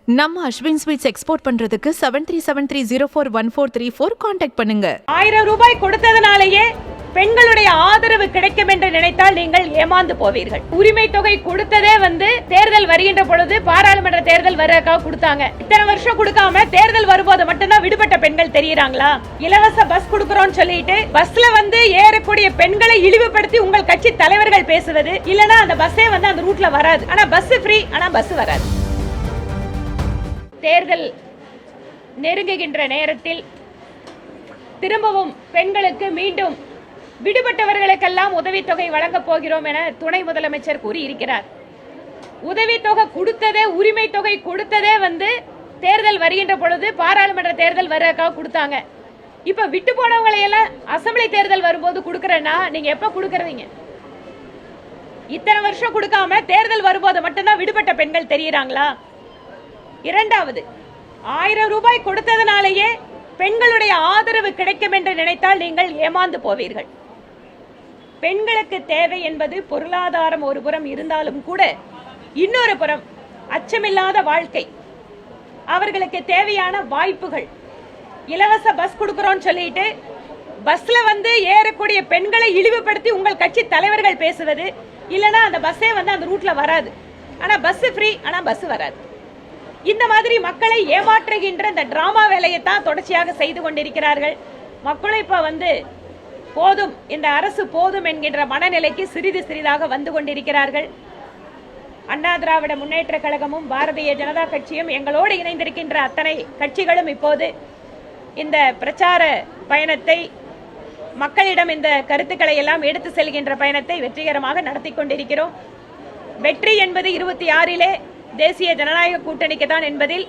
நம்ம Ashwin sweets export பண்றதுக்கு 7373041434 contact பண்ணுங்க. 1000 ரூபாய் கொடுத்ததனாலேயே பெண்களுடைய ஆதரவு கிடைக்கும் என்று நினைத்தால் நீங்கள் ஏமாந்து போவீர்கள். உரிமை தொகை கொடுத்ததே தேர்தல் வருகின்ற பொழுது பாராளுமன்ற தேர்தல் வரக்காக கொடுத்தாங்க. இத்தனை வருஷம் கொடுக்காம தேர்தல் வரும்போது மட்டும்தான் விடுபட்ட பெண்கள் தெரியுறாங்களா? இலவச பஸ் கொடுக்கறோம்னு சொல்லிட்டு பஸ்ல ஏறக்கூடிய பெண்களை இழிவுபடுத்தி உங்கள் கட்சி தலைவர்கள் பேசுவது, இல்லனா அந்த பஸ்ஸே அந்த ரூட்ல வராது. ஆனா பஸ் ஃப்ரீ, ஆனா பஸ் வராது. தேர்தல் நெருங்குகின்ற நேரத்தில் திரும்பவும் பெண்களுக்கு மீண்டும் விடுபட்டவர்களுக்கெல்லாம் உதவித்தொகை வழங்கப் போகிறோம் என துணை முதலமைச்சர் கூறியிருக்கிறார். உதவித்தொகை கொடுத்ததே, உரிமை தொகை கொடுத்ததே தேர்தல் வருகின்ற பொழுது பாராளுமன்ற தேர்தல் வரக்காக கொடுத்தாங்க. இப்ப விட்டு போனவங்களை எல்லாம் அசெம்பிளி தேர்தல் வரும்போது கொடுக்கறேன்னா நீங்க எப்ப கொடுக்கறீங்க? இத்தனை வருஷம் கொடுக்காம தேர்தல் வரும்போது மட்டும்தான் விடுபட்ட பெண்கள் தெரியுறாங்களா? இரண்டாவது, 1000 ரூபாய் கொடுத்ததனாலேயே பெண்களுடைய ஆதரவு கிடைக்கும் என்று நினைத்தால் நீங்கள் ஏமாந்து போவீர்கள். பெண்களுக்கு தேவை என்பது பொருளாதாரம் ஒரு புறம் இருந்தாலும் கூட, இன்னொரு புறம் அச்சமில்லாத வாழ்க்கை, அவர்களுக்கு தேவையான வாய்ப்புகள். இலவச பஸ் கொடுக்கறோம்னு சொல்லிட்டு பஸ்ல ஏறக்கூடிய பெண்களை இழிவுபடுத்தி உங்கள் கட்சி தலைவர்கள் பேசுவது, இல்லனா அந்த பஸ்ஸே அந்த ரூட்ல வராது. ஆனா பஸ் ஃப்ரீ, ஆனா பஸ் வராது. இந்த மாதிரி மக்களை ஏமாற்றுகின்ற இந்த டிராமா வேலையை தான் தொடர்ச்சியாக செய்து கொண்டிருக்கிறார்கள். மக்களும் இப்ப போதும், இந்த அரசு போதும் என்கின்ற மனநிலைக்கு சிறிது சிறிதாக வந்து கொண்டிருக்கிறார்கள். அண்ணா திராவிட முன்னேற்ற கழகமும் பாரதிய ஜனதா கட்சியும் எங்களோடு இணைந்திருக்கின்ற அத்தனை கட்சிகளும் இப்போது இந்த பிரச்சார பயணத்தை, மக்களிடம் இந்த கருத்துக்களை எல்லாம் எடுத்து செல்கின்ற பயணத்தை வெற்றிகரமாக நடத்தி கொண்டிருக்கிறோம். வெற்றி என்பது 26 தேசிய ஜனநாயக கூட்டணிக்கு தான் என்பதில்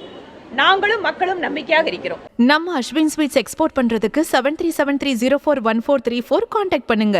நாங்களும் மக்களும் நம்பிக்கையாக இருக்கிறோம். நம்ம அஸ்வின் ஸ்வீட்ஸ் எக்ஸ்போர்ட் பண்றதுக்கு 7373041434 கான்டாக்ட் பண்ணுங்க.